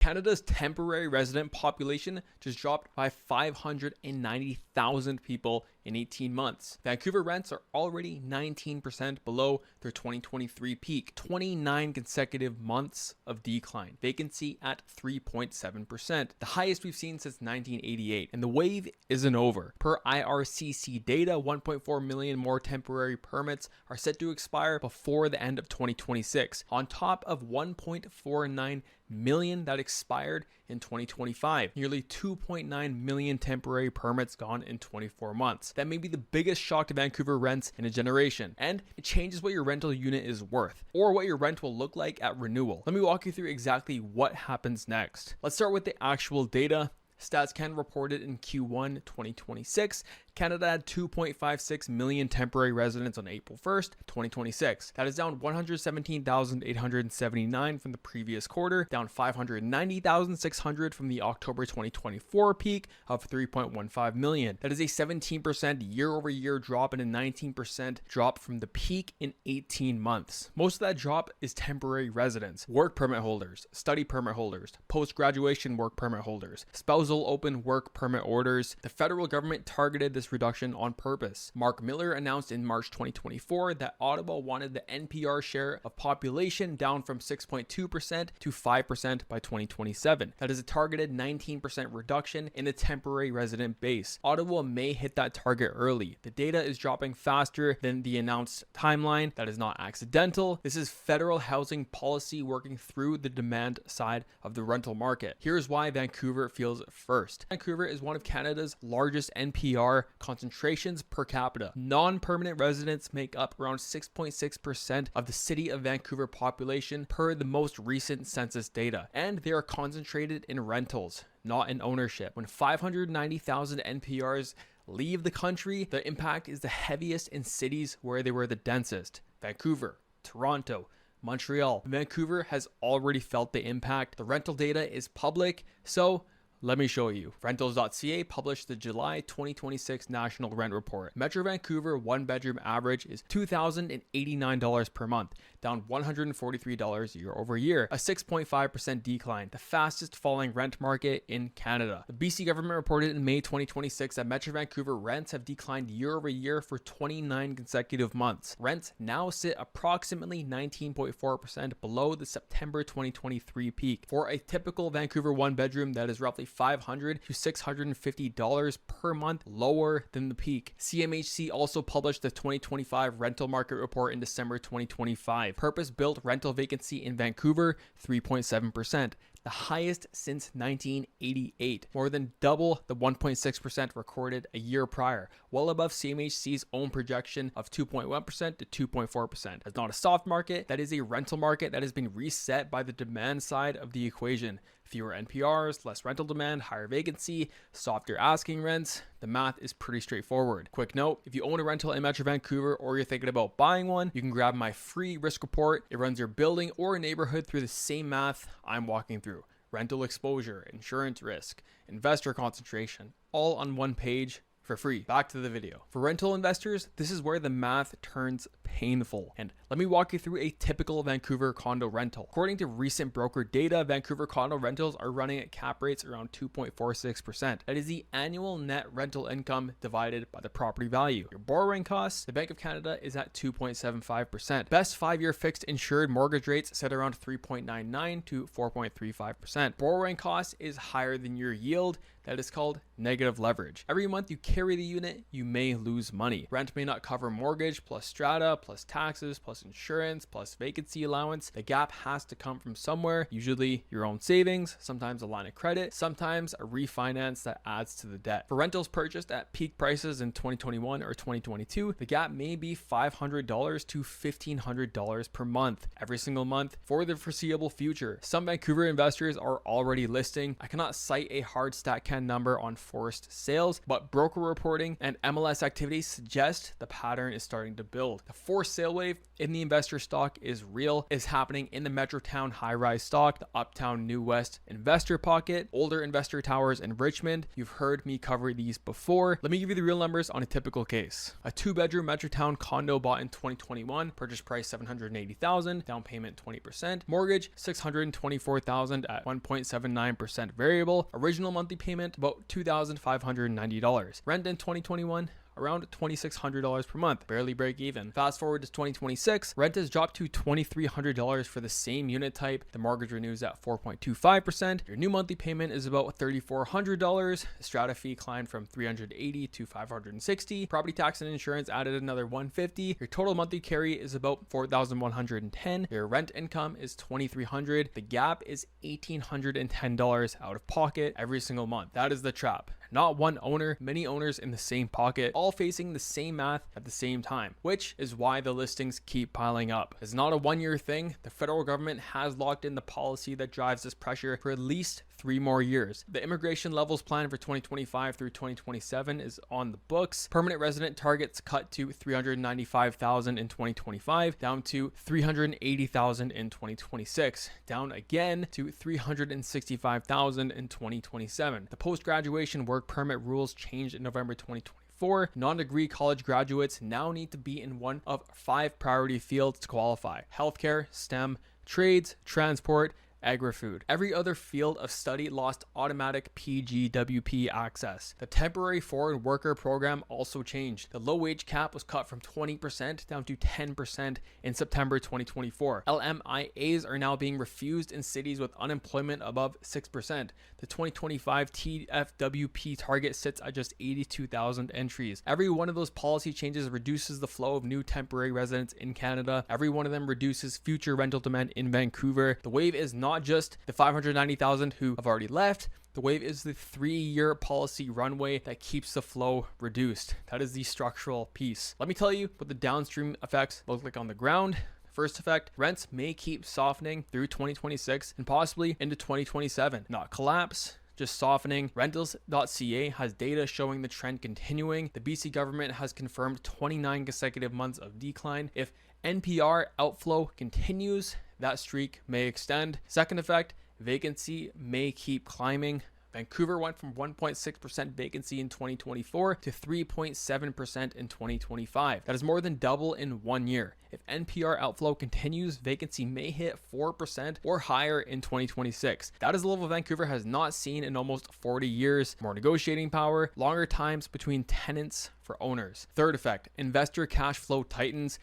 Canada's temporary resident population just dropped by 590,000 people in 18 months. Vancouver rents are already 19% below their 2023 peak, 29 consecutive months of decline. Vacancy at 3.7%, the highest we've seen since 1988. And the wave isn't over. Per IRCC data, 1.4 million more temporary permits are set to expire before the end of 2026, on top of 1.49 million that expired in 2025. Nearly 2.9 million temporary permits gone in 24 months. That may be the biggest shock to Vancouver rents in a generation, and it changes what your rental unit is worth or what your rent will look like at renewal. Let me walk you through exactly what happens next. Let's start with the actual data. Stats Can reported in Q1 2026, Canada had 2.56 million temporary residents on April 1st, 2026. That is down 117,879 from the previous quarter, down 590,600 from the October 2024 peak of 3.15 million. That is a 17% year-over-year drop and a 19% drop from the peak in 18 months. Most of that drop is temporary residents, work permit holders, study permit holders, post-graduation work permit holders, spousal open work permit orders. The federal government targeted this reduction on purpose. Mark Miller announced in March 2024 that Ottawa wanted the NPR share of population down from 6.2% to 5% by 2027. That is a targeted 19% reduction in the temporary resident base. Ottawa may hit that target early. The data is dropping faster than the announced timeline. That is not accidental. This is federal housing policy working through the demand side of the rental market. Here's why Vancouver feels first. Vancouver is one of Canada's largest NPR concentrations per capita. Non-permanent residents make up around 6.6% of the city of Vancouver population per the most recent census data, and they are concentrated in rentals, not in ownership. When 590,000 NPRs leave the country, the impact is the heaviest in cities where they were the densest: Vancouver, Toronto, Montreal. Vancouver has already felt the impact. The rental data is public, so let me show you. Rentals.ca published the July 2026 National Rent Report. Metro Vancouver one-bedroom average is $2,089 per month, down $143 year over year, a 6.5% decline, the fastest falling rent market in Canada. The BC government reported in May 2026 that Metro Vancouver rents have declined year over year for 29 consecutive months. Rents now sit approximately 19.4% below the September 2023 peak. For a typical Vancouver one-bedroom, that is roughly $500 to $650 per month lower than the peak. CMHC also published the 2025 rental market report in December 2025. Purpose-built rental vacancy in Vancouver, 3.7%. The highest since 1988, more than double the 1.6% recorded a year prior, well above CMHC's own projection of 2.1% to 2.4%. That's not a soft market, that is a rental market that has been reset by the demand side of the equation. Fewer NPRs, less rental demand, higher vacancy, softer asking rents. The math is pretty straightforward. Quick note, if you own a rental in Metro Vancouver or you're thinking about buying one, you can grab my free risk report. It runs your building or neighborhood through the same math I'm walking through. Rental exposure, insurance risk, investor concentration, all on one page for free. Back to the video. For rental investors, this is where the math turns painful. And let me walk you through a typical Vancouver condo rental. According to recent broker data, Vancouver condo rentals are running at cap rates around 2.46%. That is the annual net rental income divided by the property value. Your borrowing costs, the Bank of Canada is at 2.75%. Best 5-year fixed insured mortgage rates set around 3.99 to 4.35%. Borrowing costs is higher than your yield. That is called negative leverage. Every month you carry the unit, you may lose money. Rent may not cover mortgage plus strata, plus taxes, plus insurance, plus vacancy allowance. The gap has to come from somewhere, usually your own savings, sometimes a line of credit, sometimes a refinance that adds to the debt. For rentals purchased at peak prices in 2021 or 2022, the gap may be $500 to $1,500 per month, every single month for the foreseeable future. Some Vancouver investors are already listing. I cannot cite a hard stat can number on forced sales, but broker reporting and MLS activity suggest the pattern is starting to build. The forced sale wave in the investor stock is real, is happening in the Metrotown high-rise stock, the Uptown New West investor pocket, older investor towers in Richmond. You've heard me cover these before. Let me give you the real numbers on a typical case. A 2-bedroom Metrotown condo bought in 2021, purchase price $780,000, down payment 20%, mortgage $624,000 at 1.79% variable, original monthly payment about $2,590. Rent in 2021, around $2,600 per month, barely break even. Fast forward to 2026, rent has dropped to $2,300 for the same unit type. The mortgage renews at 4.25%. Your new monthly payment is about $3,400. The strata fee climbed from $380 to $560. Property tax and insurance added another $150. Your total monthly carry is about $4,110. Your rent income is $2,300. The gap is $1,810 out of pocket every single month. That is the trap. Not one owner, many owners in the same pocket, all facing the same math at the same time, which is why the listings keep piling up. It's not a one-year thing. The federal government has locked in the policy that drives this pressure for at least 3 more years. The immigration levels plan for 2025 through 2027 is on the books. Permanent resident targets cut to 395,000 in 2025, down to 380,000 in 2026, down again to 365,000 in 2027. The post-graduation work permit rules changed in November 2024. Non-degree college graduates now need to be in one of 5 priority fields to qualify: healthcare, STEM, trades, transport, agri-food. Every other field of study lost automatic PGWP access. The temporary foreign worker program also changed. The low wage cap was cut from 20% down to 10% in September 2024. LMIAs are now being refused in cities with unemployment above 6%. The 2025 TFWP target sits at just 82,000 entries. Every one of those policy changes reduces the flow of new temporary residents in Canada. Every one of them reduces future rental demand in Vancouver. The wave is not just the 590,000 who have already left. The wave is the 3-year policy runway that keeps the flow reduced. That is the structural piece. Let me tell you what the downstream effects look like on the ground. First effect, rents may keep softening through 2026 and possibly into 2027. Not collapse, just softening. Rentals.ca has data showing the trend continuing. The BC government has confirmed 29 consecutive months of decline. If NPR outflow continues, that streak may extend. Second effect, vacancy may keep climbing. Vancouver went from 1.6% vacancy in 2024 to 3.7% in 2025. That is more than double in 1 year. If NPR outflow continues, vacancy may hit 4% or higher in 2026. That is a level Vancouver has not seen in almost 40 years. More negotiating power, longer times between tenants for owners. Third effect, investor cash flow tightens.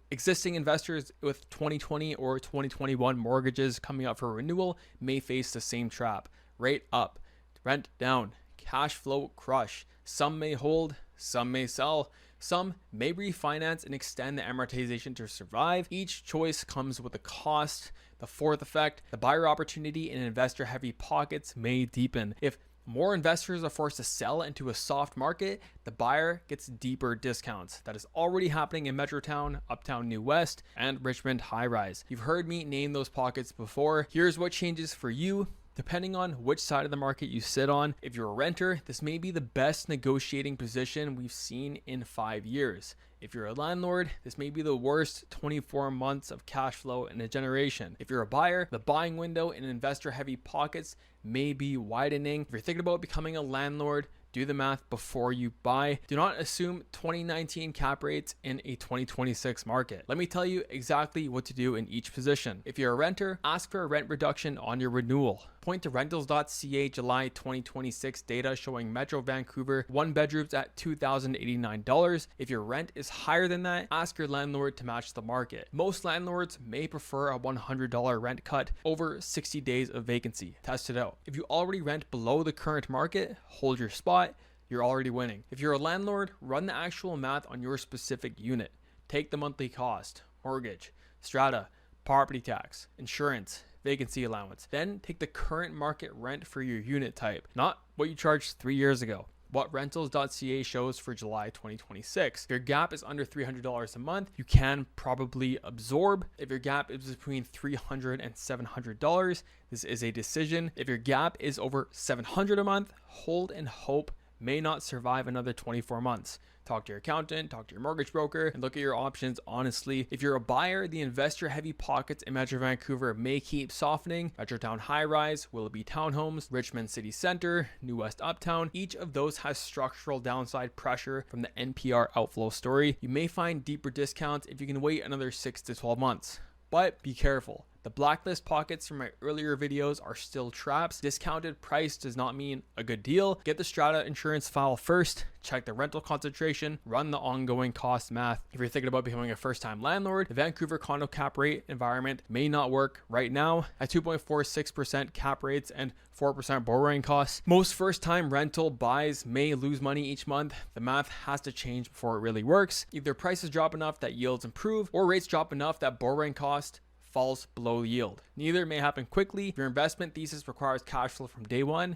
Existing investors with 2020 or 2021 mortgages coming up for renewal may face the same trap. Rate up, rent down, cash flow crush. Some may hold, some may sell, some may refinance and extend the amortization to survive. Each choice comes with a cost. The fourth effect, the buyer opportunity in investor heavy pockets may deepen. If more investors are forced to sell into a soft market, the buyer gets deeper discounts. That is already happening in Metrotown, Uptown New West, and Richmond High Rise. You've heard me name those pockets before. Here's what changes for you. Depending on which side of the market you sit on, if you're a renter, this may be the best negotiating position we've seen in 5 years. If you're a landlord, this may be the worst 24 months of cash flow in a generation. If you're a buyer, the buying window in investor-heavy pockets may be widening. If you're thinking about becoming a landlord, do the math before you buy. Do not assume 2019 cap rates in a 2026 market. Let me tell you exactly what to do in each position. If you're a renter, ask for a rent reduction on your renewal. Point to rentals.ca July 2026 data showing Metro Vancouver 1 bedrooms at $2,089. If your rent is higher than that, ask your landlord to match the market. Most landlords may prefer a $100 rent cut over 60 days of vacancy. Test it out. If you already rent below the current market, hold your spot. You're already winning. If you're a landlord, run the actual math on your specific unit. Take the monthly cost, mortgage, strata, property tax, insurance, vacancy allowance. Then take the current market rent for your unit type, not what you charged 3 years ago. What rentals.ca shows for July 2026. If your gap is under $300 a month, you can probably absorb. If your gap is between $300 and $700, this is a decision. If your gap is over $700 a month, hold and hope, may not survive another 24 months. Talk to your accountant, talk to your mortgage broker, and look at your options honestly. If you're a buyer, the investor-heavy pockets in Metro Vancouver may keep softening. Metrotown High-Rise, Willoughby Townhomes, Richmond City Centre, New West Uptown, each of those has structural downside pressure from the NPR outflow story. You may find deeper discounts if you can wait another 6 to 12 months. But be careful. The blacklist pockets from my earlier videos are still traps. Discounted price does not mean a good deal. Get the strata insurance file first, check the rental concentration, run the ongoing cost math. If you're thinking about becoming a first-time landlord, the Vancouver condo cap rate environment may not work right now. At 2.46% cap rates and 4% borrowing costs, most first-time rental buys may lose money each month. The math has to change before it really works. Either prices drop enough that yields improve, or rates drop enough that borrowing cost falls below yield. Neither may happen quickly. If your investment thesis requires cash flow from day one,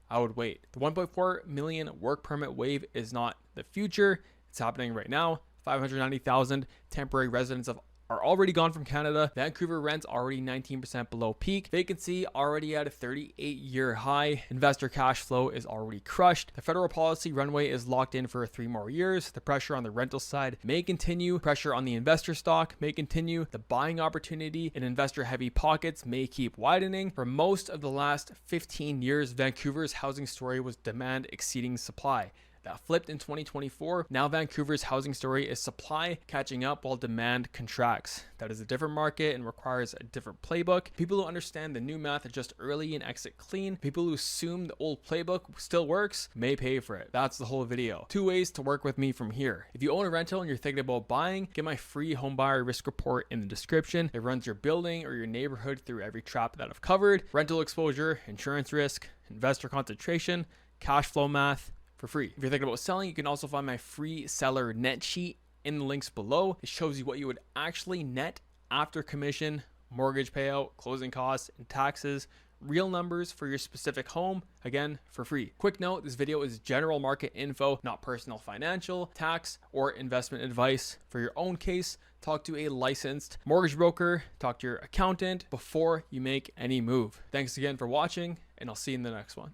I would wait. The 1.4 million work permit wave is not the future. It's happening right now. 590,000 temporary residents are already gone from Canada. Vancouver rents already 19% below peak. Vacancy already at a 38-year high. Investor cash flow is already crushed. The federal policy runway is locked in for 3 more years. The pressure on the rental side may continue. Pressure on the investor stock may continue. The buying opportunity in investor-heavy pockets may keep widening. For most of the last 15 years, Vancouver's housing story was demand exceeding supply. That flipped in 2024. Now Vancouver's housing story is supply catching up while demand contracts. That is a different market and requires a different playbook. People who understand the new math adjust early and exit clean. People who assume the old playbook still works may pay for it. That's the whole video. 2 ways to work with me from here. If you own a rental and you're thinking about buying, get my free Homebuyer Risk Report in the description. It runs your building or your neighborhood through every trap that I've covered: rental exposure, insurance risk, investor concentration, cash flow math, for free. If you're thinking about selling, you can also find my free seller net sheet in the links below. It shows you what you would actually net after commission, mortgage payout, closing costs, and taxes. Real numbers for your specific home, again, for free. Quick note, this video is general market info, not personal financial, tax, or investment advice. For your own case, talk to a licensed mortgage broker, talk to your accountant before you make any move. Thanks again for watching, and I'll see you in the next one.